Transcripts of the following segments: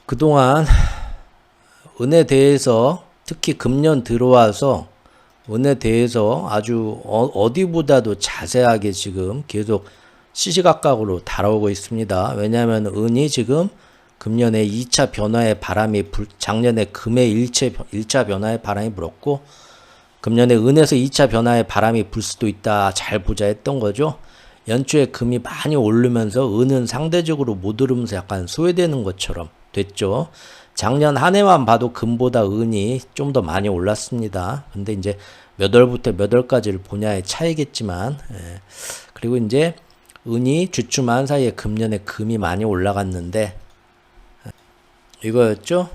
그동안 은에 대해서 특히 금년 들어와서 은에 대해서 아주 어디보다도 자세하게 지금 계속 시시각각으로 다뤄오고 있습니다. 왜냐하면 은이 지금 금년에 2차 변화의 바람이 작년에 금의 1차 변화의 바람이 불었고 금년에 은에서 2차 변화의 바람이 불 수도 있다. 잘 보자 했던 거죠. 연초에 금이 많이 오르면서 은은 상대적으로 못 오르면서 약간 소외되는 것처럼 됐죠. 작년 한 해만 봐도 금보다 은이 좀 더 많이 올랐습니다. 근데 이제 몇 월부터 몇 월까지를 보냐의 차이겠지만, 그리고 이제 은이 주춤한 사이에 금년에 금이 많이 올라갔는데, 이거였죠.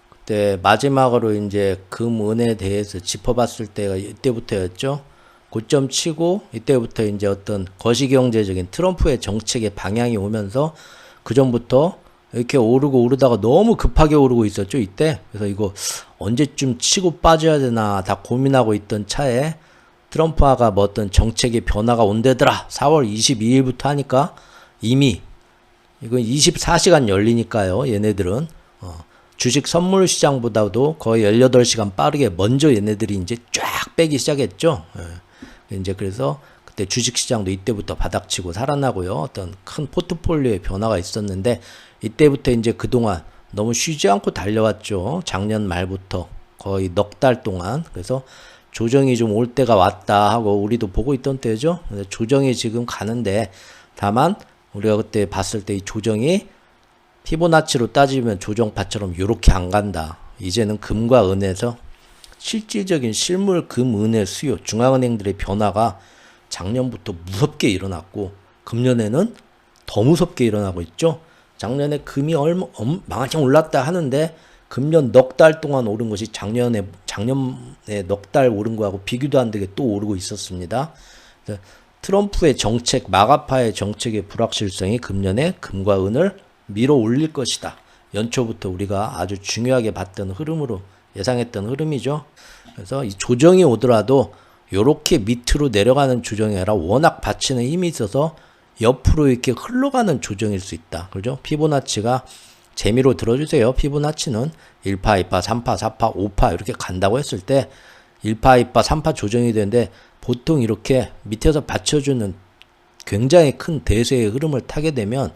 그때 마지막으로 이제 금, 은에 대해서 짚어봤을 때가 이때부터였죠. 고점 치고 이때부터 이제 어떤 거시경제적인 트럼프의 정책의 방향이 오면서 그 전부터 이렇게 오르다가 너무 급하게 오르고 있었죠, 이때. 그래서 이거 언제쯤 치고 빠져야 되나 다 고민하고 있던 차에 트럼프가 뭐 어떤 정책의 변화가 온대더라. 4월 22일부터 하니까 이미 이건 24시간 열리니까요, 얘네들은. 주식 선물 시장보다도 거의 18시간 빠르게 먼저 얘네들이 이제 쫙 빼기 시작했죠. 이제 그래서 그때 주식 시장도 이때부터 바닥치고 살아나고요. 어떤 큰 포트폴리오의 변화가 있었는데 이때부터 이제 그동안 너무 쉬지 않고 달려왔죠. 작년 말부터 거의 넉 달 동안. 그래서 조정이 좀 올 때가 왔다 하고 우리도 보고 있던 때죠. 조정이 지금 가는데 다만 우리가 그때 봤을 때 이 조정이 피보나치로 따지면 조정파처럼 요렇게 안 간다. 이제는 금과 은에서 실질적인 실물 금, 은의 수요, 중앙은행들의 변화가 작년부터 무섭게 일어났고 금년에는 더 무섭게 일어나고 있죠. 작년에 금이 많이 올랐다 하는데 금년 넉 달 동안 오른 것이 작년에 넉 달 오른 거하고 비교도 안 되게 또 오르고 있었습니다. 트럼프의 정책, 마가파의 정책의 불확실성이 금년에 금과 은을 밀어 올릴 것이다. 연초부터 우리가 아주 중요하게 봤던 흐름으로 예상했던 흐름이죠. 그래서 이 조정이 오더라도 요렇게 밑으로 내려가는 조정이 아니라 워낙 받치는 힘이 있어서 옆으로 이렇게 흘러가는 조정일 수 있다. 그죠? 피보나치가 재미로 들어주세요. 피보나치는 1파, 2파, 3파, 4파, 5파 이렇게 간다고 했을 때 1파, 2파, 3파 조정이 되는데 보통 이렇게 밑에서 받쳐주는 굉장히 큰 대세의 흐름을 타게 되면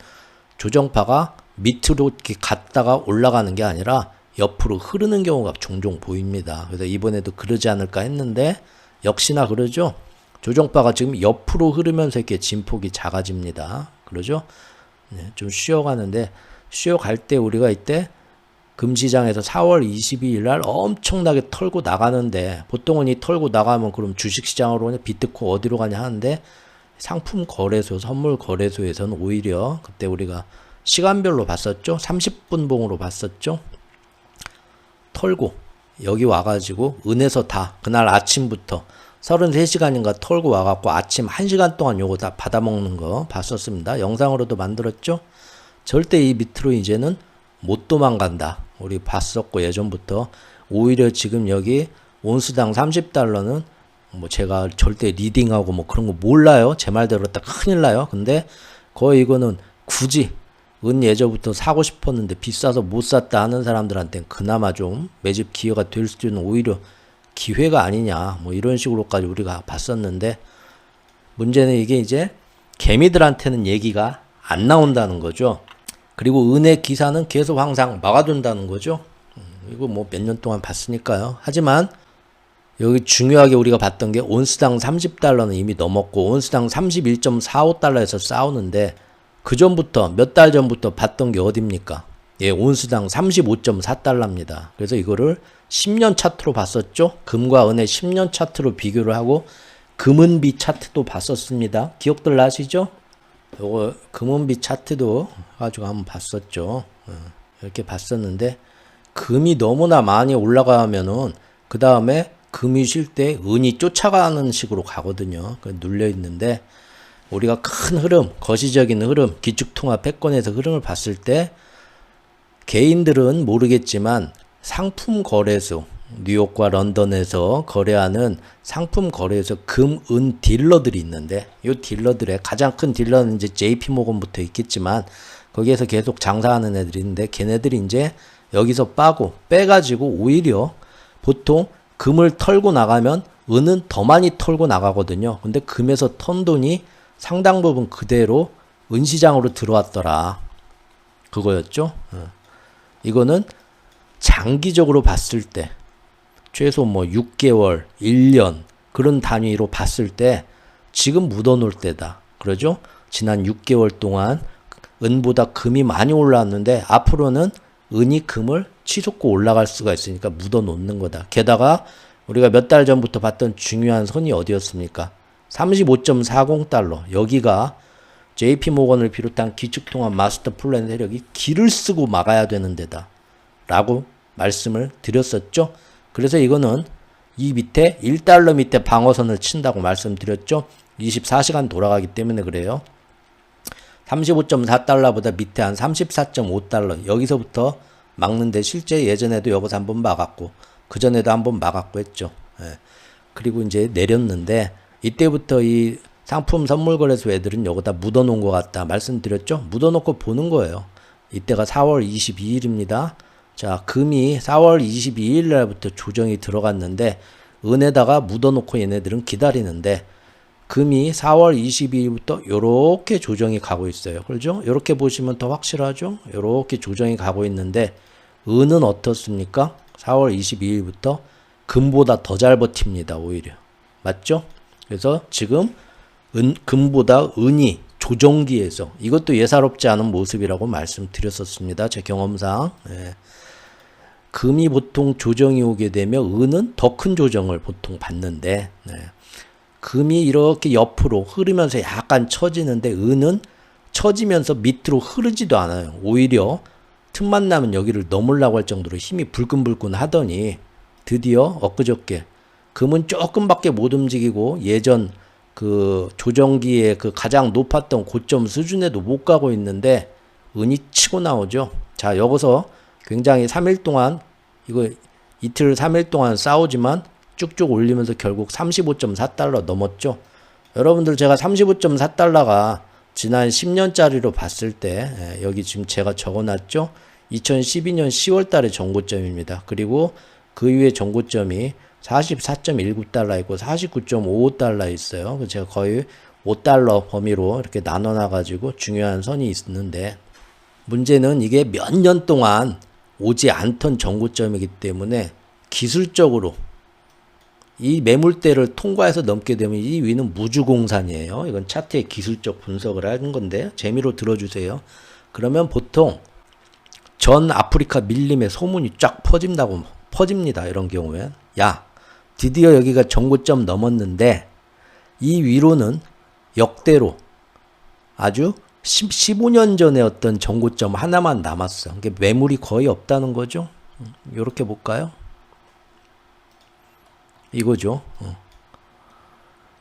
조정파가 밑으로 이렇게 갔다가 올라가는 게 아니라 옆으로 흐르는 경우가 종종 보입니다. 그래서 이번에도 그러지 않을까 했는데 역시나 그러죠. 조정파가 지금 옆으로 흐르면서 이렇게 진폭이 작아집니다. 그러죠? 네, 좀 쉬어가는데 쉬어갈 때 우리가 이때 금시장에서 4월 22일 날 엄청나게 털고 나가는데 보통은 이 털고 나가면 그럼 주식시장으로 그냥 비트코 어디로 가냐 하는데 상품 거래소, 선물 거래소에서는 오히려 그때 우리가 시간별로 봤었죠. 30분 봉으로 봤었죠. 털고 여기 와가지고 은에서 다 그날 아침부터 33시간인가 털고 와갖고 아침 1시간 동안 요거 다 받아먹는 거 봤었습니다. 영상으로도 만들었죠. 절대 이 밑으로 이제는 못 도망간다. 우리 봤었고 예전부터 오히려 지금 여기 온수당 30달러는 뭐 제가 절대 리딩하고 뭐 그런 거 몰라요. 제 말 들었다 큰일 나요. 근데 거의 이거는 굳이 은 예저부터 사고 싶었는데 비싸서 못 샀다 하는 사람들한테는 그나마 좀 매집 기회가 될 수도 있는 오히려 기회가 아니냐 뭐 이런 식으로까지 우리가 봤었는데 문제는 이게 이제 개미들한테는 얘기가 안 나온다는 거죠. 그리고 은의 기사는 계속 항상 막아둔다는 거죠. 이거 뭐 몇 년 동안 봤으니까요. 하지만 여기 중요하게 우리가 봤던 게 온스당 30달러는 이미 넘었고 온스당 31.45달러에서 싸우는데 그 전부터 몇 달 전부터 봤던 게 어딥니까? 예, 온스당 35.4달러입니다. 그래서 이거를 10년 차트로 봤었죠. 금과 은의 10년 차트로 비교를 하고 금은비 차트도 봤었습니다. 기억들 나시죠? 요거 금은비 차트도 가지고 한번 봤었죠. 이렇게 봤었는데 금이 너무나 많이 올라가면은 그 다음에 금이 쉴 때 은이 쫓아가는 식으로 가거든요. 눌려 있는데 우리가 큰 흐름, 거시적인 흐름, 기축통화 패권에서 흐름을 봤을 때 개인들은 모르겠지만 상품 거래소, 뉴욕과 런던에서 거래하는 상품 거래소 금, 은 딜러들이 있는데 이 딜러들의 가장 큰 딜러는 이제 JP모건부터 있겠지만 거기에서 계속 장사하는 애들이 있는데 걔네들이 이제 여기서 빼가지고 오히려 보통 금을 털고 나가면 은은 더 많이 털고 나가거든요. 근데 금에서 턴 돈이 상당 부분 그대로 은시장으로 들어왔더라. 그거였죠. 이거는 장기적으로 봤을 때 최소 뭐 6개월, 1년 그런 단위로 봤을 때 지금 묻어놓을 때다. 그러죠? 지난 6개월 동안 은보다 금이 많이 올라왔는데 앞으로는 은이 금을 치솟고 올라갈 수가 있으니까 묻어놓는 거다. 게다가 우리가 몇 달 전부터 봤던 중요한 선이 어디였습니까? 35.40달러. 여기가 JP모건을 비롯한 기축통화 마스터 플랜 세력이 길을 쓰고 막아야 되는 데다 라고 말씀을 드렸었죠. 그래서 이거는 이 밑에 1달러 밑에 방어선을 친다고 말씀드렸죠. 24시간 돌아가기 때문에 그래요. 35.4달러보다 밑에 한 34.5달러 여기서부터 막는데 실제 예전에도 여기서 한번 막았고 그전에도 한번 막았고 했죠. 예. 그리고 이제 내렸는데 이때부터 이 상품 선물거래소 애들은 여기다 묻어놓은 것 같다 말씀드렸죠. 묻어놓고 보는 거예요. 이때가 4월 22일입니다. 자, 금이 4월 22일 날부터 조정이 들어갔는데 은에다가 묻어놓고 얘네들은 기다리는데 금이 4월 22일부터 요렇게 조정이 가고 있어요. 그렇죠? 요렇게 보시면 더 확실하죠? 요렇게 조정이 가고 있는데 은은 어떻습니까? 4월 22일부터 금보다 더 잘 버팁니다. 오히려. 맞죠? 그래서 지금 금보다 은이 조정기에서 이것도 예사롭지 않은 모습이라고 말씀드렸었습니다. 제 경험상. 예. 금이 보통 조정이 오게 되면 은은 더 큰 조정을 보통 받는데 네. 금이 이렇게 옆으로 흐르면서 약간 처지는데 은은 처지면서 밑으로 흐르지도 않아요. 오히려 틈만 나면 여기를 넘으려고 할 정도로 힘이 불끈불끈 하더니 드디어 엊그저께 금은 조금밖에 못 움직이고 예전 그 조정기의 그 가장 높았던 고점 수준에도 못 가고 있는데 은이 치고 나오죠. 자, 여기서 굉장히 3일 동안 이거 이틀 3일 동안 싸우지만 쭉쭉 올리면서 결국 35.4달러 넘었죠. 여러분들 제가 35.4달러가 지난 10년짜리로 봤을 때 여기 지금 제가 적어놨죠. 2012년 10월 달에 전고점입니다. 그리고 그 이후에 전고점이 44.19달러 있고 49.55달러 있어요. 제가 거의 5달러 범위로 이렇게 나눠놔가지고 중요한 선이 있는데 문제는 이게 몇 년 동안 오지 않던 전고점이기 때문에 기술적으로 이 매물대를 통과해서 넘게 되면 이 위는 무주공산이에요. 이건 차트의 기술적 분석을 하는 건데 재미로 들어주세요. 그러면 보통 전 아프리카 밀림에 소문이 쫙 퍼집니다. 이런 경우에 야 드디어 여기가 전고점 넘었는데 이 위로는 역대로 아주 15년 전에 어떤 전고점 하나만 남았어. 그게 매물이 거의 없다는 거죠. 이렇게 볼까요? 이거죠.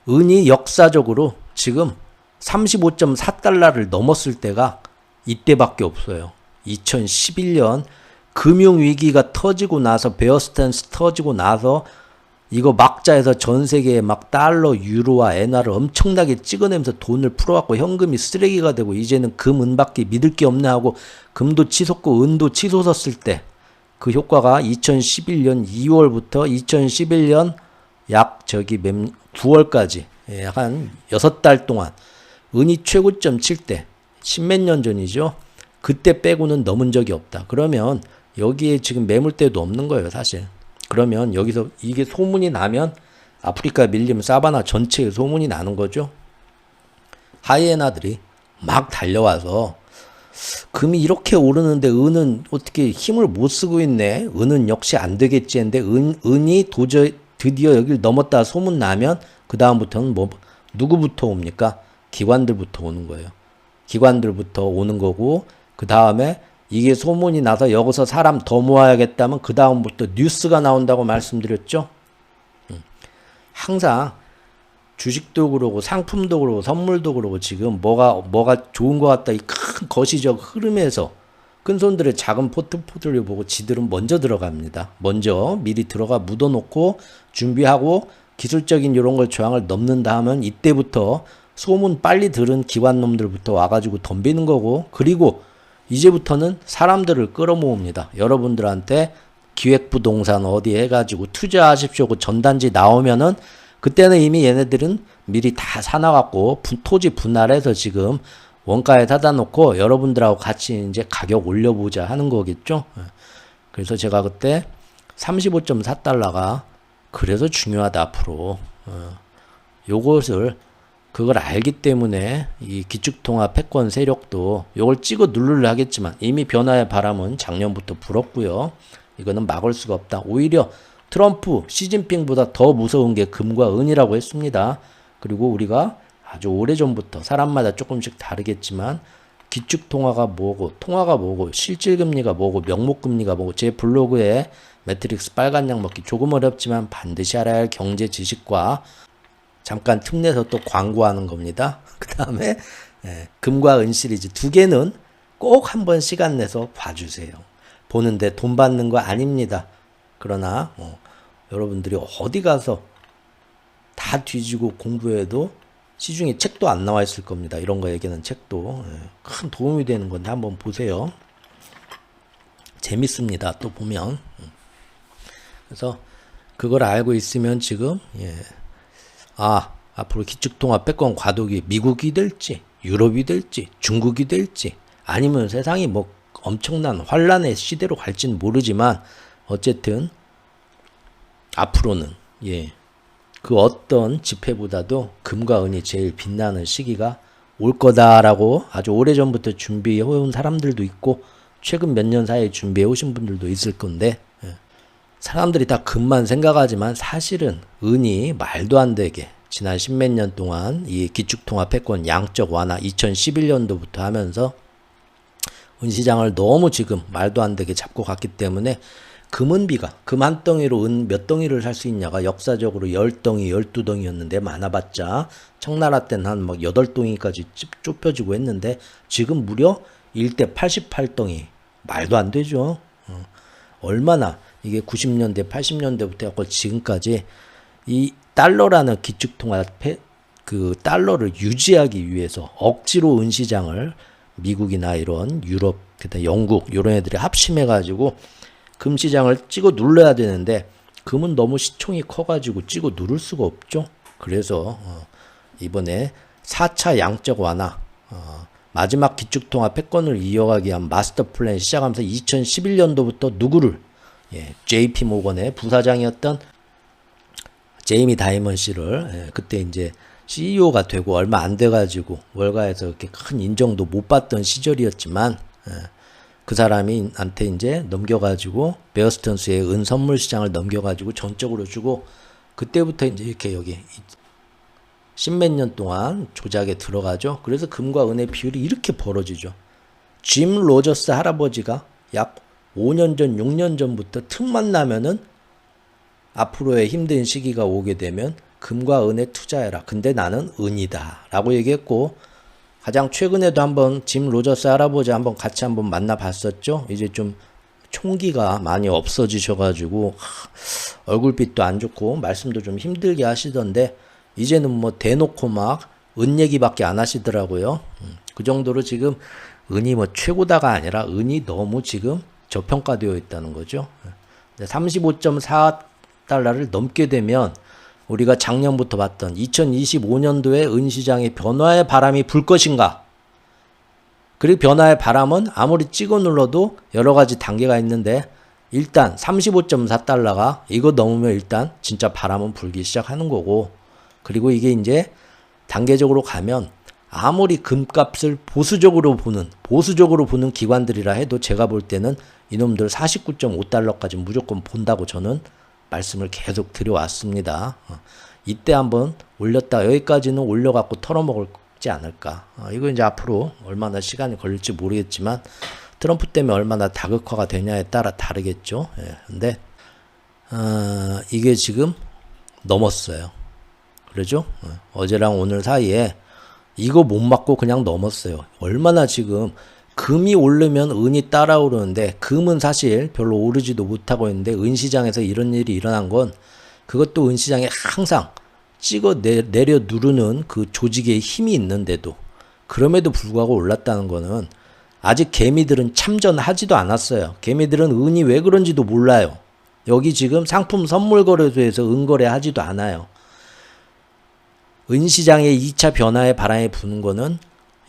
은이 역사적으로 지금 35.4달러를 넘었을 때가 이때밖에 없어요. 2011년 금융위기가 터지고 나서 베어스탠스 터지고 나서 이거 막자에서 전 세계에 막 달러, 유로와 엔화를 엄청나게 찍어내면서 돈을 풀어갖고 현금이 쓰레기가 되고 이제는 금, 은밖에 믿을 게 없네 하고 금도 치솟고 은도 치솟았을 때 그 효과가 2011년 2월부터 2011년 약 9월까지 한 6달 동안 은이 최고점 칠 때 십몇 년 전이죠. 그때 빼고는 넘은 적이 없다. 그러면 여기에 지금 매물대도 없는 거예요, 사실. 그러면 여기서 이게 소문이 나면 아프리카 밀림 사바나 전체에 소문이 나는 거죠. 하이에나들이 막 달려와서 금이 이렇게 오르는데 은은 어떻게 힘을 못 쓰고 있네. 은은 역시 안 되겠지 했는데 은이 도저히 드디어 여기를 넘었다 소문 나면 그 다음부터는 뭐 누구부터 옵니까? 기관들부터 오는 거예요. 기관들부터 오는 거고 그 다음에 이게 소문이 나서 여기서 사람 더 모아야겠다면 그 다음부터 뉴스가 나온다고 말씀드렸죠. 항상 주식도 그러고 상품도 그러고 선물도 그러고 지금 뭐가 좋은 것 같다 이 큰 거시적 흐름에서 큰 손들의 작은 포트폴리오 보고 지들은 먼저 들어갑니다. 먼저 미리 들어가 묻어놓고 준비하고 기술적인 이런 걸 저항을 넘는다 하면 이때부터 소문 빨리 들은 기관놈들부터 와가지고 덤비는 거고 그리고 이제부터는 사람들을 끌어모읍니다. 여러분들한테 기획부동산 어디 해가지고 투자하십시오. 그 전단지 나오면은 그때는 이미 얘네들은 미리 다 사놔갖고 토지 분할해서 지금 원가에 사다 놓고 여러분들하고 같이 이제 가격 올려보자 하는 거겠죠. 그래서 제가 그때 35.4달러가 그래서 중요하다 앞으로. 요것을 그걸 알기 때문에 이 기축통화 패권 세력도 요걸 찍어 누르려 하겠지만 이미 변화의 바람은 작년부터 불었고요. 이거는 막을 수가 없다. 오히려 트럼프, 시진핑보다 더 무서운 게 금과 은이라고 했습니다. 그리고 우리가 아주 오래전부터 사람마다 조금씩 다르겠지만 기축통화가 뭐고 통화가 뭐고 실질금리가 뭐고 명목금리가 뭐고 제 블로그에 매트릭스 빨간 약 먹기 조금 어렵지만 반드시 알아야 할 경제 지식과 잠깐 틈내서 또 광고하는 겁니다. 그 다음에 금과 은 시리즈 두 개는 꼭 한번 시간 내서 봐주세요. 보는데 돈 받는 거 아닙니다. 그러나 여러분들이 어디 가서 다 뒤지고 공부해도 시중에 책도 안 나와 있을 겁니다. 이런 거 얘기하는 책도 큰 도움이 되는 건데 한번 보세요. 재밌습니다. 또 보면. 그래서 그걸 알고 있으면 지금 앞으로 기축통화 패권 과도기 미국이 될지 유럽이 될지 중국이 될지 아니면 세상이 뭐 엄청난 환란의 시대로 갈지는 모르지만 어쨌든 앞으로는 그 어떤 지폐보다도 금과 은이 제일 빛나는 시기가 올 거다라고 아주 오래전부터 준비해 온 사람들도 있고 최근 몇 년 사이에 준비해 오신 분들도 있을 건데 사람들이 다 금만 생각하지만 사실은 은이 말도 안 되게 지난 십몇 년 동안 이 기축통화 패권 양적 완화 2011년도부터 하면서 은시장을 너무 지금 말도 안 되게 잡고 갔기 때문에 금은비가 금 한 덩이로 은 몇 덩이를 살 수 있냐가 역사적으로 10덩이, 12덩이였는데 많아봤자 청나라 때는 한 막 8덩이까지 좁혀지고 했는데 지금 무려 1대 88덩이. 말도 안 되죠. 얼마나 이게 90년대, 80년대부터 해서 지금까지 이 달러라는 기축통화 그 달러를 유지하기 위해서 억지로 은시장을 미국이나 이런 유럽, 그다음 영국 이런 애들이 합심해가지고 금시장을 찍어 눌러야 되는데 금은 너무 시총이 커가지고 찍어 누를 수가 없죠. 그래서 이번에 4차 양적 완화 마지막 기축통화 패권을 이어가기 위한 마스터 플랜 시작하면서 2011년도부터 누구를 JP 모건의 부사장이었던 제이미 다이먼 씨를 그때 이제 CEO가 되고 얼마 안 돼가지고 월가에서 그렇게 큰 인정도 못 받던 시절이었지만 그 사람이 한테 이제 넘겨가지고 베어스턴스의 은 선물 시장을 넘겨가지고 전적으로 주고 그때부터 이제 이렇게 여기 십몇 년 동안 조작에 들어가죠. 그래서 금과 은의 비율이 이렇게 벌어지죠. 짐 로저스 할아버지가 약 5년 전, 6년 전부터 틈만 나면은 앞으로의 힘든 시기가 오게 되면 금과 은에 투자해라. 근데 나는 은이다. 라고 얘기했고 가장 최근에도 한번 짐 로저스 할아버지 한번 같이 한번 만나봤었죠. 이제 좀 총기가 많이 없어지셔가지고 얼굴빛도 안 좋고 말씀도 좀 힘들게 하시던데 이제는 뭐 대놓고 막 은 얘기밖에 안 하시더라고요. 그 정도로 지금 은이 뭐 최고다가 아니라 은이 너무 지금 저평가되어 있다는 거죠. 35.4달러를 넘게 되면 우리가 작년부터 봤던 2025년도에 은시장의 변화의 바람이 불 것인가? 그리고 변화의 바람은 아무리 찍어 눌러도 여러 가지 단계가 있는데 일단 35.4달러가 이거 넘으면 일단 진짜 바람은 불기 시작하는 거고 그리고 이게 이제 단계적으로 가면 아무리 금값을 보수적으로 보는 기관들이라 해도 제가 볼 때는 이놈들 49.5달러까지 무조건 본다고 저는 말씀을 계속 드려왔습니다. 이때 한번 올렸다 여기까지는 올려갖고 털어먹을지 않을까. 이거 이제 앞으로 얼마나 시간이 걸릴지 모르겠지만 트럼프 때문에 얼마나 다극화가 되냐에 따라 다르겠죠. 근데 이게 지금 넘었어요. 그러죠? 어제랑 오늘 사이에 이거 못 맞고 그냥 넘었어요. 얼마나 지금 금이 오르면 은이 따라오르는데 금은 사실 별로 오르지도 못하고 있는데 은시장에서 이런 일이 일어난 건 그것도 은시장에 항상 찍어 내려 누르는 그 조직의 힘이 있는데도 그럼에도 불구하고 올랐다는 거는 아직 개미들은 참전하지도 않았어요. 개미들은 은이 왜 그런지도 몰라요. 여기 지금 상품 선물 거래소에서 은거래 하지도 않아요. 은시장의 2차 변화에 바람이 부는 거는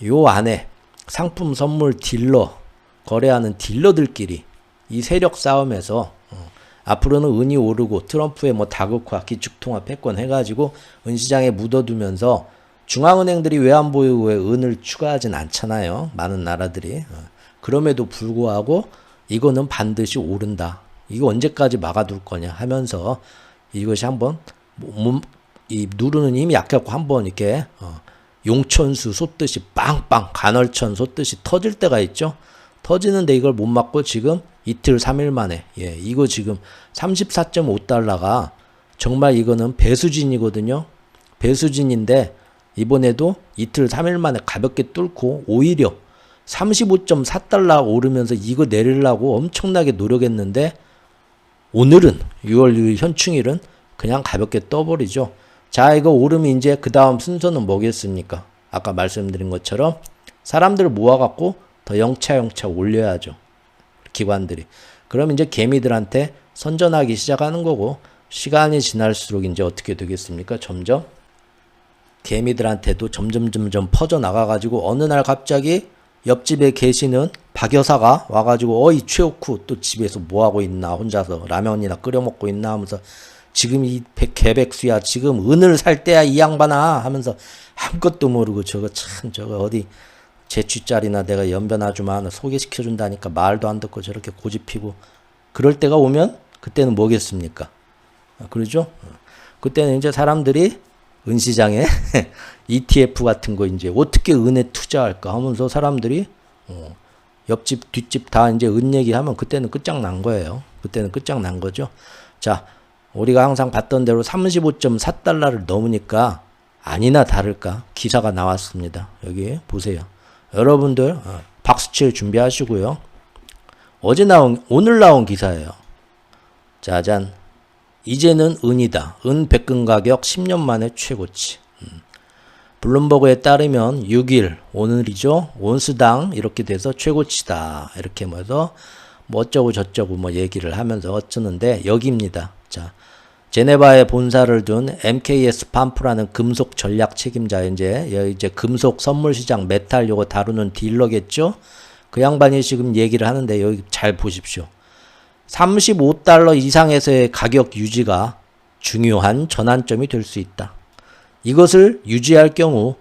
요 안에 상품 선물 딜러, 거래하는 딜러들끼리 이 세력 싸움에서 앞으로는 은이 오르고 트럼프의 뭐 다극화, 기축통화 패권 해가지고 은시장에 묻어두면서 중앙은행들이 외환보유고에 은을 추가하진 않잖아요. 많은 나라들이. 그럼에도 불구하고 이거는 반드시 오른다. 이거 언제까지 막아둘 거냐 하면서 이것이 한번 이 누르는 힘이 약해갖고 한번 이렇게 용천수 솟듯이 빵빵 간헐천 솟듯이 터질 때가 있죠. 터지는데 이걸 못 막고 지금 이틀 3일 만에 이거 지금 34.5달러가 정말 이거는 배수진이거든요. 배수진인데 이번에도 이틀 3일 만에 가볍게 뚫고 오히려 35.4달러 오르면서 이거 내리려고 엄청나게 노력했는데 오늘은 6월 6일 현충일은 그냥 가볍게 떠버리죠. 자, 이거 오르면 이제 그 다음 순서는 뭐겠습니까? 아까 말씀드린 것처럼 사람들을 모아갖고 더 영차 올려야죠. 기관들이. 그럼 이제 개미들한테 선전하기 시작하는 거고 시간이 지날수록 이제 어떻게 되겠습니까? 점점 개미들한테도 점점 퍼져나가가지고 어느 날 갑자기 옆집에 계시는 박 여사가 와가지고 이 최옥후 또 집에서 뭐하고 있나 혼자서 라면이나 끓여 먹고 있나 하면서 지금 이 개백수야 지금 은을 살 때야 이 양반아 하면서 아무것도 모르고 저거 어디 제취짜리나 내가 연변 아줌마 하나 소개시켜준다니까 말도 안 듣고 저렇게 고집피고 그럴 때가 오면 그때는 뭐겠습니까? 그러죠? 그때는 이제 사람들이 은시장에 ETF 같은 거 이제 어떻게 은에 투자할까 하면서 사람들이 옆집 뒷집 다 이제 은 얘기하면 그때는 끝장난 거예요. 그때는 끝장난 거죠. 자, 우리가 항상 봤던 대로 35.4달러를 넘으니까 아니나 다를까 기사가 나왔습니다. 여기 보세요. 여러분들 박수칠 준비하시고요. 오늘 나온 기사예요. 짜잔. 이제는 은이다. 은 백근 가격 10년 만에 최고치. 블룸버그에 따르면 6일 오늘이죠. 온스당 이렇게 돼서 최고치다. 이렇게 해서 뭐 어쩌고 저쩌고 뭐 얘기를 하면서 어쩌는데 여기입니다. 자, 제네바에 본사를 둔 MKS 팜프라는 금속 전략 책임자 이제 금속 선물 시장 메탈 요거 다루는 딜러겠죠. 그 양반이 지금 얘기를 하는데 여기 잘 보십시오. 35달러 이상에서의 가격 유지가 중요한 전환점이 될 수 있다. 이것을 유지할 경우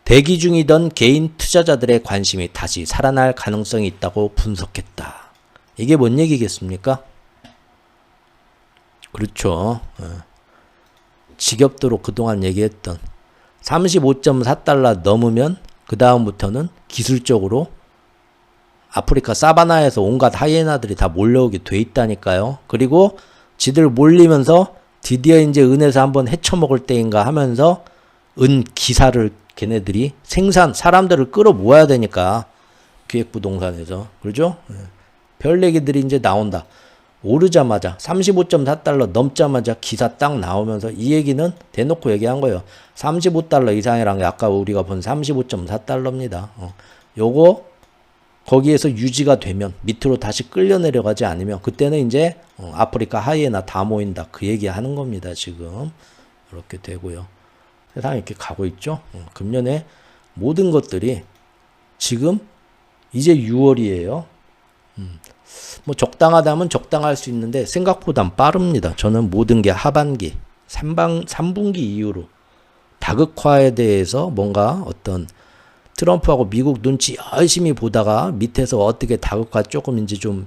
대기 중이던 개인 투자자들의 관심이 다시 살아날 가능성이 있다고 분석했다. 이게 뭔 얘기겠습니까? 그렇죠. 지겹도록 그동안 얘기했던 35.4달러 넘으면 그 다음부터는 기술적으로 아프리카 사바나에서 온갖 하이에나들이 다 몰려오게 돼 있다니까요. 그리고 지들 몰리면서 드디어 이제 은에서 한번 헤쳐먹을 때인가 하면서 은 기사를 걔네들이 사람들을 끌어모아야 되니까 기획부동산에서. 그러죠? 별 얘기들이 이제 나온다. 오르자마자 35.4달러 넘자마자 기사 딱 나오면서 이 얘기는 대놓고 얘기한 거예요. 35달러 이상이란 게 아까 우리가 본 35.4달러입니다. 요거 거기에서 유지가 되면 밑으로 다시 끌려 내려가지 않으면 그때는 이제 아프리카 하이에나 다 모인다. 그 얘기 하는 겁니다. 지금 이렇게 되고요. 세상이 이렇게 가고 있죠. 금년에 모든 것들이 지금 이제 6월이에요. 뭐 적당하다면 적당할 수 있는데 생각보단 빠릅니다. 저는 모든 게 하반기 3분기 이후로 다극화에 대해서 뭔가 어떤 트럼프하고 미국 눈치 열심히 보다가 밑에서 어떻게 다극화 조금 이제 좀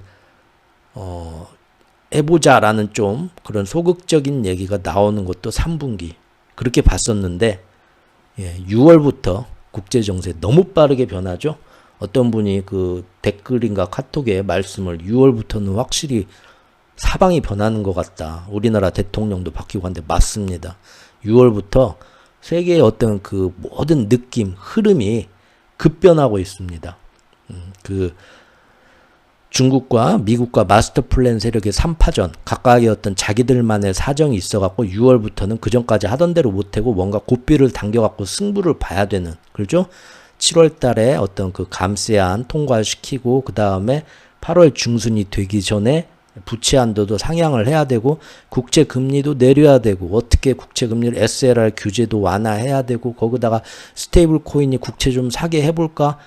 해보자라는 좀 그런 소극적인 얘기가 나오는 것도 3분기 그렇게 봤었는데 6월부터 국제정세 너무 빠르게 변하죠. 어떤 분이 그 댓글인가 카톡에 말씀을 6월부터는 확실히 사방이 변하는 것 같다. 우리나라 대통령도 바뀌고 한데 맞습니다. 6월부터 세계의 어떤 그 모든 느낌, 흐름이 급변하고 있습니다. 그 중국과 미국과 마스터 플랜 세력의 3파전 각각의 어떤 자기들만의 사정이 있어갖고 6월부터는 그 전까지 하던 대로 못하고 뭔가 고삐를 당겨갖고 승부를 봐야 되는 그렇죠? 7월 달에 어떤 그 감세안 통과시키고 그 다음에 8월 중순이 되기 전에 부채 한도도 상향을 해야 되고 국채 금리도 내려야 되고 어떻게 국채 금리를 SLR 규제도 완화해야 되고 거기다가 스테이블 코인이 국채 좀 사게 해볼까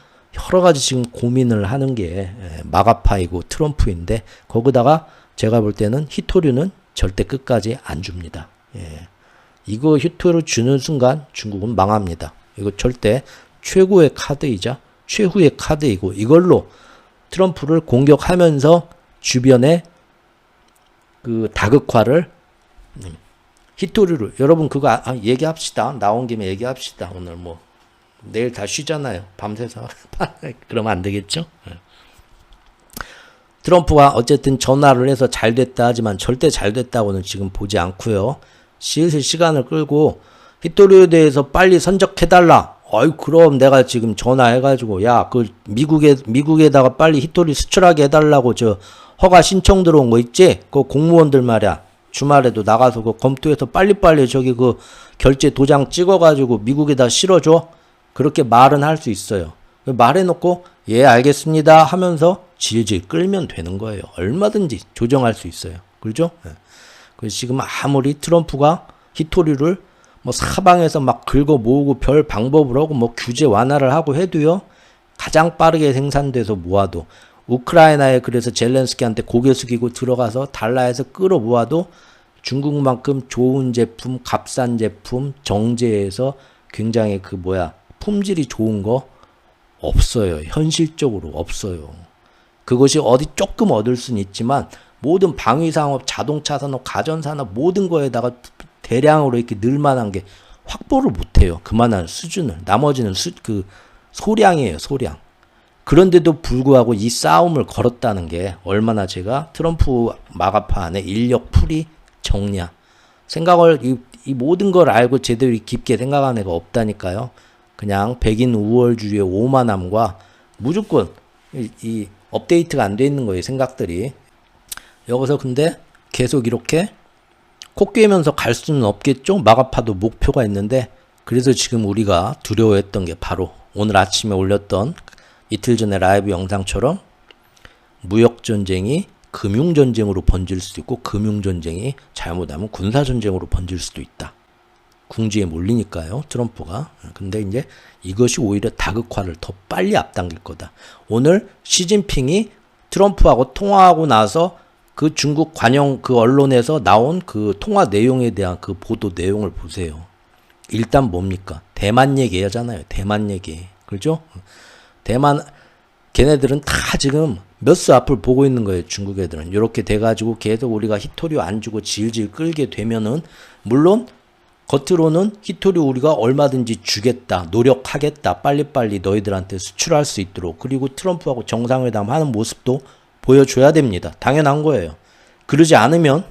여러 가지 지금 고민을 하는 게 마가파이고 트럼프인데 거기다가 제가 볼 때는 히토류는 절대 끝까지 안 줍니다. 이거 히토류 주는 순간 중국은 망합니다. 이거 절대 최고의 카드이자 최후의 카드이고 이걸로 트럼프를 공격하면서 주변에 그 다극화를 히토류를 여러분 그거 얘기합시다. 나온 김에 얘기합시다. 오늘 뭐 내일 다 쉬잖아요. 밤새서 그러면 안 되겠죠? 트럼프가 어쨌든 전화를 해서 잘 됐다 하지만 절대 잘 됐다고는 지금 보지 않고요. 슬슬 시간을 끌고 히토류에 대해서 빨리 선적해달라. 어이 그럼 내가 지금 전화해가지고 야 그 미국에다가 빨리 히토류 수출하게 해달라고 저 허가 신청 들어온 거 있지? 그 공무원들 말이야. 주말에도 나가서 그 검토해서 빨리빨리 저기 그 결제 도장 찍어가지고 미국에다 실어줘. 그렇게 말은 할 수 있어요. 말해놓고 예 알겠습니다 하면서 질질 끌면 되는 거예요. 얼마든지 조정할 수 있어요. 그렇죠? 그래서 지금 아무리 트럼프가 히토류를 뭐 사방에서 막 긁어 모으고 별 방법을 하고 뭐 규제 완화를 하고 해도요. 가장 빠르게 생산돼서 모아도 우크라이나에 그래서 젤렌스키한테 고개 숙이고 들어가서 달러에서 끌어 모아도 중국만큼 좋은 제품, 값싼 제품, 정제해서 굉장히 그 품질이 좋은 거 없어요. 현실적으로 없어요. 그것이 어디 조금 얻을 수는 있지만 모든 방위산업, 자동차 산업, 가전산업 모든 거에다가 대량으로 이렇게 늘만한 게 확보를 못해요. 그만한 수준을. 나머지는 소량이에요. 소량. 그런데도 불구하고 이 싸움을 걸었다는 게 얼마나 제가 트럼프 마가파 안에 인력 풀이 정리야. 생각을 이 모든 걸 알고 제대로 깊게 생각하는 애가 없다니까요. 그냥 백인 우월주의의 오만함과 무조건 이 업데이트가 안 돼 있는 거예요. 생각들이. 여기서 근데 계속 이렇게 코끼면서 갈 수는 없겠죠. 마가파도 목표가 있는데 그래서 지금 우리가 두려워했던 게 바로 오늘 아침에 올렸던 이틀 전에 라이브 영상처럼 무역전쟁이 금융전쟁으로 번질 수도 있고 금융전쟁이 잘못하면 군사전쟁으로 번질 수도 있다. 궁지에 몰리니까요. 트럼프가. 근데 이제 이것이 오히려 다극화를 더 빨리 앞당길 거다. 오늘 시진핑이 트럼프하고 통화하고 나서 그 중국 관영 그 언론에서 나온 그 통화 내용에 대한 그 보도 내용을 보세요. 일단 뭡니까? 대만 얘기하잖아요. 대만 얘기. 그렇죠? 대만 걔네들은 다 지금 몇 수 앞을 보고 있는 거예요. 중국 애들은. 이렇게 돼가지고 계속 우리가 히토류 안 주고 질질 끌게 되면은 물론 겉으로는 히토류 우리가 얼마든지 주겠다. 노력하겠다. 빨리빨리 너희들한테 수출할 수 있도록. 그리고 트럼프하고 정상회담 하는 모습도 보여줘야 됩니다. 당연한 거예요. 그러지 않으면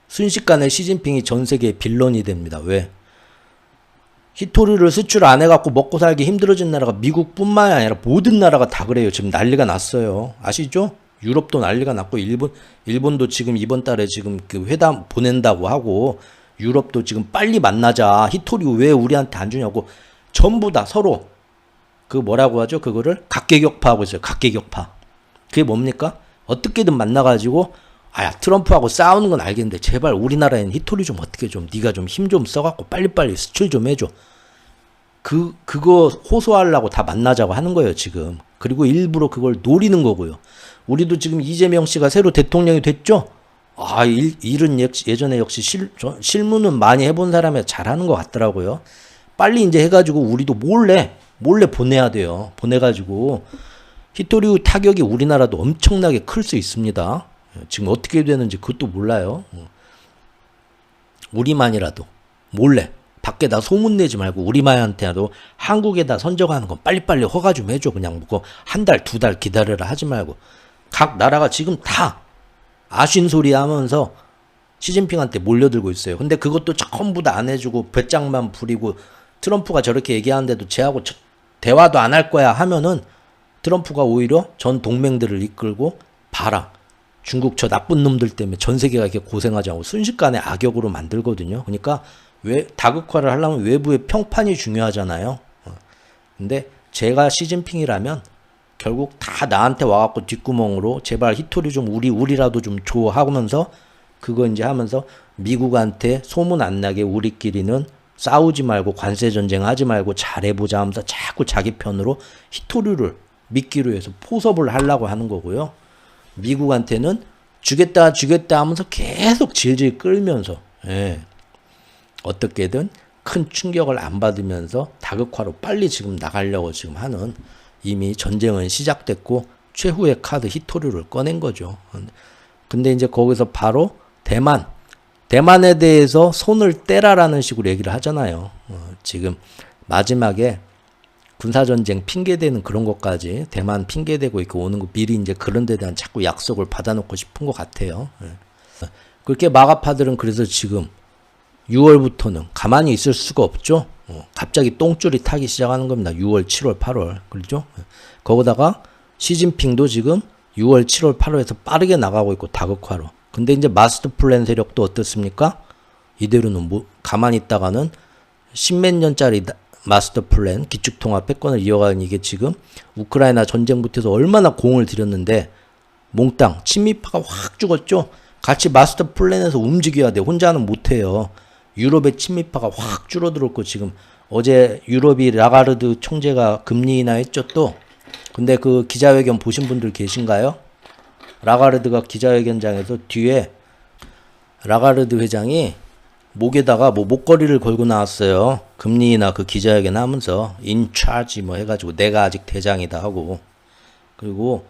순식간에 시진핑이 전 세계의 빌런이 됩니다. 왜? 히토류를 수출 안 해갖고 먹고 살기 힘들어진 나라가 미국뿐만이 아니라 모든 나라가 다 그래요. 지금 난리가 났어요. 아시죠? 유럽도 난리가 났고 일본도 지금 이번 달에 지금 그 회담 보낸다고 하고 유럽도 지금 빨리 만나자. 히토류 왜 우리한테 안 주냐고 전부 다 서로 그 뭐라고 하죠? 그거를 각계격파하고 있어요. 각계격파. 그게 뭡니까? 어떻게든 만나가지고 트럼프하고 싸우는 건 알겠는데 제발 우리나라에는 히토류 좀 어떻게 좀 네가 좀 힘 좀 써갖고 빨리빨리 수출 좀 해줘. 그거 호소하려고 다 만나자고 하는 거예요 지금. 그리고 일부러 그걸 노리는 거고요. 우리도 지금 이재명 씨가 새로 대통령이 됐죠? 일은 예전에 역시 실무는 많이 해본 사람이 잘하는 것 같더라고요. 빨리 이제 해가지고 우리도 몰래 보내야 돼요. 보내가지고 히토류 타격이 우리나라도 엄청나게 클 수 있습니다. 지금 어떻게 되는지 그것도 몰라요. 우리만이라도 몰래 밖에다 소문내지 말고 우리만한테라도 한국에다 선정하는 건 빨리빨리 허가 좀 해줘. 그냥 뭐 한 달, 두 달 기다려라 하지 말고. 각 나라가 지금 다 아쉬운 소리 하면서 시진핑한테 몰려들고 있어요. 근데 그것도 전부 다 안 해주고 배짱만 부리고 트럼프가 저렇게 얘기하는데도 쟤하고 대화도 안 할 거야 하면은 트럼프가 오히려 전 동맹들을 이끌고 봐라. 중국 저 나쁜 놈들 때문에 전 세계가 이렇게 고생하지 않고 순식간에 악역으로 만들거든요. 그러니까 왜 다극화를 하려면 외부의 평판이 중요하잖아요. 근데 제가 시진핑이라면 결국 다 나한테 와갖고 뒷구멍으로 제발 히토리 좀 우리라도 좀 줘 하면서 그거 이제 하면서 미국한테 소문 안 나게 우리끼리는 싸우지 말고 관세 전쟁 하지 말고 잘해보자 하면서 자꾸 자기 편으로 히토리를 믿기로 해서 포섭을 하려고 하는 거고요. 미국한테는 주겠다 하면서 계속 질질 끌면서 어떻게든 큰 충격을 안 받으면서 다극화로 빨리 지금 나가려고 지금 하는, 이미 전쟁은 시작됐고 최후의 카드 히토리를 꺼낸 거죠. 근데 이제 거기서 바로 대만에 대해서 손을 떼라라는 식으로 얘기를 하잖아요. 지금 마지막에 군사전쟁 핑계대는 그런 것까지 대만 핑계대고 있고 오는 거 미리 이제 그런 데 대한 자꾸 약속을 받아놓고 싶은 것 같아요. 그렇게 마가파들은 그래서 지금 6월부터는 가만히 있을 수가 없죠. 갑자기 똥줄이 타기 시작하는 겁니다. 6월, 7월, 8월. 그렇죠? 거기다가 시진핑도 지금 6월, 7월, 8월에서 빠르게 나가고 있고 다극화로. 근데 이제 마스터 플랜 세력도 어떻습니까? 이대로는 뭐 가만히 있다가는 십몇 년짜리 마스터 플랜 기축통합 패권을 이어가는, 이게 지금 우크라이나 전쟁부터 해서 얼마나 공을 들였는데 몽땅 친미파가 확 죽었죠. 같이 마스터 플랜에서 움직여야 돼. 혼자는 못해요. 유럽의 친미파가 확 줄어들었고, 지금 어제 유럽이 라가르드 총재가 금리 인하했죠 또. 근데 그 기자회견 보신 분들 계신가요? 라가르드가 기자회견장에서 뒤에 라가르드 회장이 목에다가 뭐 목걸이를 걸고 나왔어요. 금리 인하 그 기자회견 하면서 인차지 뭐 해가지고 내가 아직 대장이다 하고, 그리고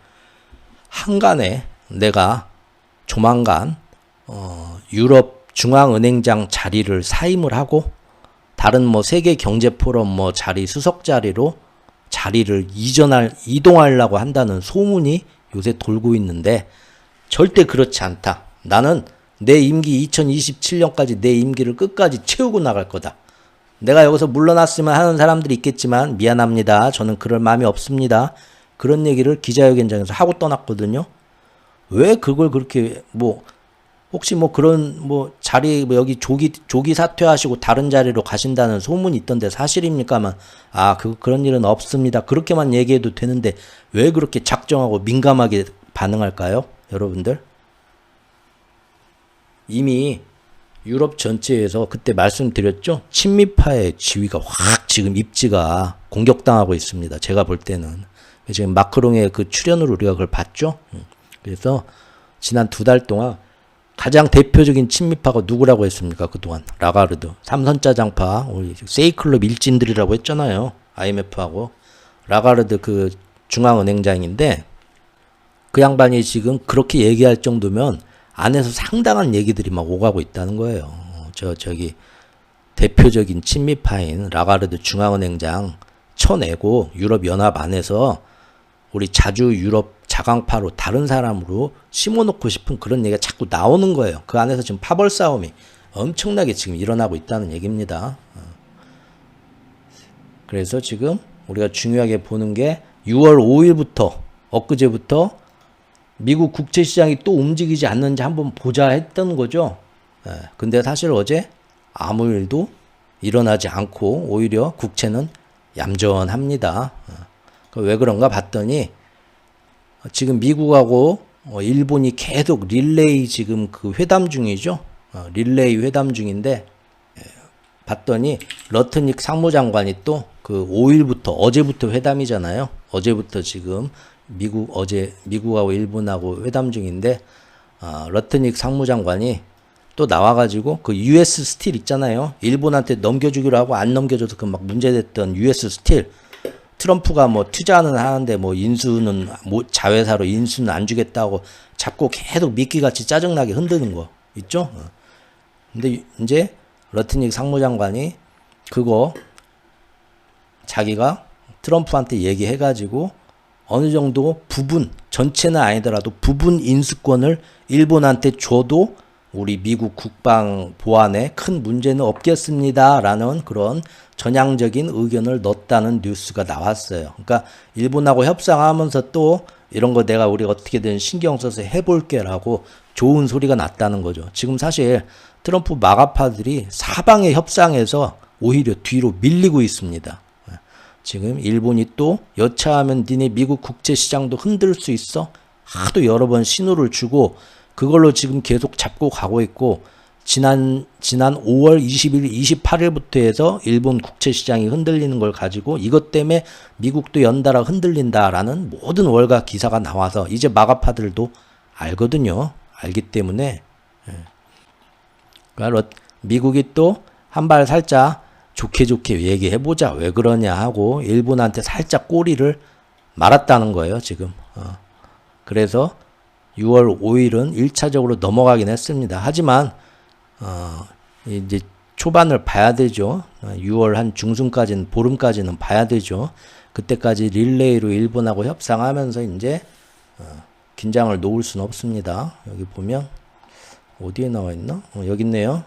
한간에 내가 조만간 유럽 중앙은행장 자리를 사임을 하고 다른 뭐 세계 경제 포럼 뭐 자리 수석 자리로 자리를 이동하려고 한다는 소문이 요새 돌고 있는데 절대 그렇지 않다. 나는 내 임기 2027년까지 내 임기를 끝까지 채우고 나갈 거다. 내가 여기서 물러났으면 하는 사람들이 있겠지만 미안합니다. 저는 그럴 마음이 없습니다. 그런 얘기를 기자회견장에서 하고 떠났거든요. 왜 그걸 그렇게 뭐 혹시 뭐 그런 뭐 자리 뭐 여기 조기 사퇴하시고 다른 자리로 가신다는 소문이 있던데 사실입니까만, 그런 일은 없습니다. 그렇게만 얘기해도 되는데 왜 그렇게 작정하고 민감하게 반응할까요? 여러분들? 이미 유럽 전체에서 그때 말씀드렸죠? 친미파의 지위가 확 지금 입지가 공격당하고 있습니다. 제가 볼 때는. 지금 마크롱의 그 출연으로 우리가 그걸 봤죠? 그래서 지난 2달 동안 가장 대표적인 친미파가 누구라고 했습니까? 그동안 라가르드, 삼선짜장파, 우리 세이클럽 일진들이라고 했잖아요. IMF하고 라가르드 그 중앙은행장인데, 그 양반이 지금 그렇게 얘기할 정도면 안에서 상당한 얘기들이 막 오가고 있다는 거예요. 저기 대표적인 친미파인 라가르드 중앙은행장 쳐내고 유럽 연합 안에서 우리 자주 유럽 자강파로 다른 사람으로 심어놓고 싶은 그런 얘기가 자꾸 나오는 거예요. 그 안에서 지금 파벌 싸움이 엄청나게 지금 일어나고 있다는 얘기입니다. 그래서 지금 우리가 중요하게 보는 게 6월 5일부터 엊그제부터 미국 국채시장이 또 움직이지 않는지 한번 보자 했던 거죠. 근데 사실 어제 아무 일도 일어나지 않고 오히려 국채는 얌전합니다. 왜 그런가 봤더니 지금 미국하고 일본이 계속 릴레이 지금 그 회담 중이죠. 릴레이 회담 중인데 봤더니 러트닉 상무장관이 또 그 5일부터 어제부터 회담이잖아요. 어제부터 지금 미국하고 일본하고 회담 중인데 러트닉 상무장관이 또 나와가지고 그 US 스틸 있잖아요. 일본한테 넘겨주기로 하고 안 넘겨줘서 그 막 문제됐던 US 스틸, 트럼프가 뭐 투자는 하는데 뭐 인수는 뭐 자회사로 인수는 안 주겠다고 자꾸 계속 미끼같이 짜증나게 흔드는 거 있죠. 근데 이제 러트닉 상무장관이 그거 자기가 트럼프한테 얘기해가지고 어느 정도 부분, 전체는 아니더라도 부분 인수권을 일본한테 줘도 우리 미국 국방 보안에 큰 문제는 없겠습니다. 라는 그런 전향적인 의견을 넣었다는 뉴스가 나왔어요. 그러니까 일본하고 협상하면서 또 이런 거 우리가 어떻게든 신경 써서 해볼게 라고 좋은 소리가 났다는 거죠. 지금 사실 트럼프 마가파들이 사방의 협상에서 오히려 뒤로 밀리고 있습니다. 지금 일본이 또 여차하면 니네 미국 국제시장도 흔들 수 있어? 하도 여러 번 신호를 주고 그걸로 지금 계속 잡고 가고 있고 지난 5월 20일, 28일부터 해서 일본 국채시장이 흔들리는 걸 가지고 이것 때문에 미국도 연달아 흔들린다라는 모든 월가 기사가 나와서 이제 마가파들도 알거든요. 알기 때문에 그러니까 미국이 또 한 발 살짝 좋게 얘기해보자. 왜 그러냐 하고 일본한테 살짝 꼬리를 말았다는 거예요. 지금. 그래서 6월 5일은 1차적으로 넘어가긴 했습니다. 하지만 이제 초반을 봐야 되죠. 6월 한 중순까지는 보름까지는 봐야 되죠. 그때까지 릴레이로 일본하고 협상하면서 이제 긴장을 놓을 수는 없습니다. 여기 보면 어디에 나와 있나? 여기 있네요.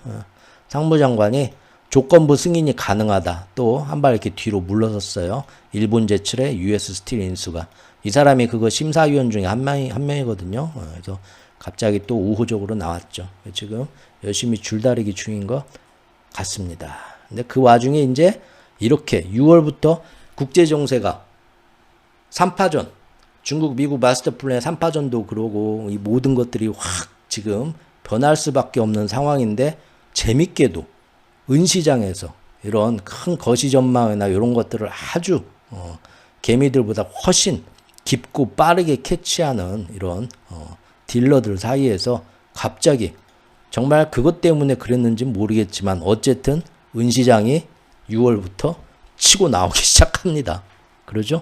상무장관이 조건부 승인이 가능하다. 또 한 발 이렇게 뒤로 물러섰어요. 일본 제출의 US 스틸 인수가. 이 사람이 그거 심사위원 중에 한 명이거든요. 그래서 갑자기 또 우호적으로 나왔죠. 지금 열심히 줄다리기 중인 것 같습니다. 근데 그 와중에 이제 이렇게 6월부터 국제 정세가 3파전, 중국, 미국 마스터 플랜 3파전도 그러고 이 모든 것들이 확 지금 변할 수밖에 없는 상황인데 재밌게도 은시장에서 이런 큰 거시 전망이나 이런 것들을 아주 개미들보다 훨씬 깊고 빠르게 캐치하는 이런 딜러들 사이에서 갑자기 정말 그것 때문에 그랬는지 모르겠지만 어쨌든 은시장이 6월부터 치고 나오기 시작합니다. 그러죠?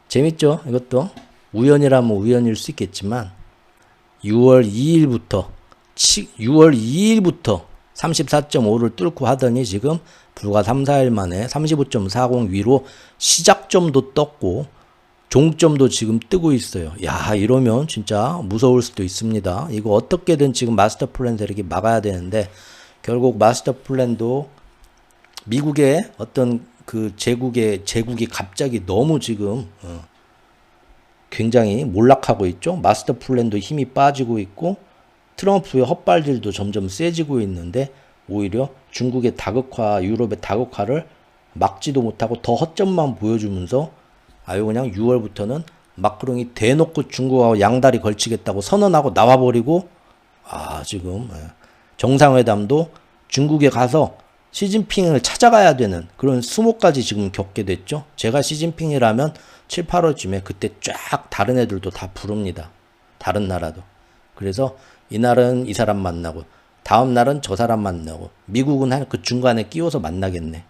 재밌죠? 이것도 우연이라면 우연일 수 있겠지만 6월 2일부터 34.5를 뚫고 하더니 지금 불과 3, 4일 만에 35.40 위로 시작점도 떴고 종점도 지금 뜨고 있어요. 야, 이러면 진짜 무서울 수도 있습니다. 이거 어떻게든 지금 마스터 플랜 세력이 막아야 되는데 결국 마스터 플랜도 미국의 어떤 그 제국이 갑자기 너무 지금 굉장히 몰락하고 있죠. 마스터 플랜도 힘이 빠지고 있고 트럼프의 헛발질도 점점 세지고 있는데 오히려 중국의 다극화, 유럽의 다극화를 막지도 못하고 더 허점만 보여주면서 아유 그냥 6월부터는 마크롱이 대놓고 중국하고 양다리 걸치겠다고 선언하고 나와버리고 지금 정상회담도 중국에 가서 시진핑을 찾아가야 되는 그런 수모까지 지금 겪게 됐죠. 제가 시진핑이라면 7, 8월쯤에 그때 쫙 다른 애들도 다 부릅니다. 다른 나라도. 그래서 이날은 이 사람 만나고 다음 날은 저 사람 만나고 미국은 한 그 중간에 끼워서 만나겠네.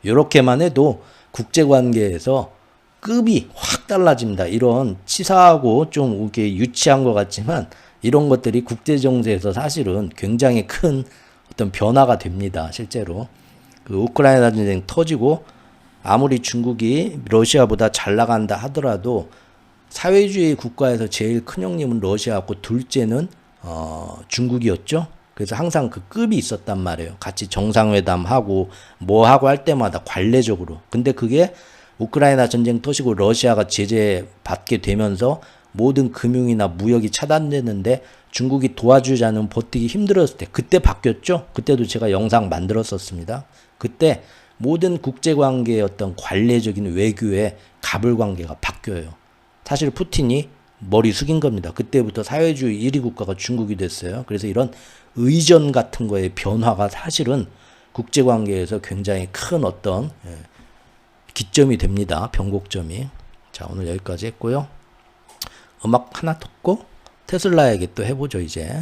이렇게만 해도 국제관계에서 급이 확 달라집니다. 이런 치사하고 좀 이렇게 유치한 것 같지만 이런 것들이 국제정세에서 사실은 굉장히 큰 어떤 변화가 됩니다. 실제로 그 우크라이나 전쟁 터지고 아무리 중국이 러시아보다 잘 나간다 하더라도 사회주의 국가에서 제일 큰 형님은 러시아고 둘째는 중국이었죠. 그래서 항상 그 급이 있었단 말이에요. 같이 정상회담하고 뭐 하고 할 때마다 관례적으로. 근데 그게 우크라이나 전쟁 터지고 러시아가 제재 받게 되면서 모든 금융이나 무역이 차단되는데 중국이 도와주지 않으면 버티기 힘들었을 때 그때 바뀌었죠. 그때도 제가 영상 만들었었습니다. 그때 모든 국제관계의 어떤 관례적인 외교의 가불관계가 바뀌어요. 사실 푸틴이 머리 숙인 겁니다. 그때부터 사회주의 1위 국가가 중국이 됐어요. 그래서 이런 의전 같은 거의 변화가 사실은 국제관계에서 굉장히 큰 어떤 기점이 됩니다. 변곡점이. 자, 오늘 여기까지 했고요. 음악 하나 듣고 테슬라 얘기 또 해보죠, 이제.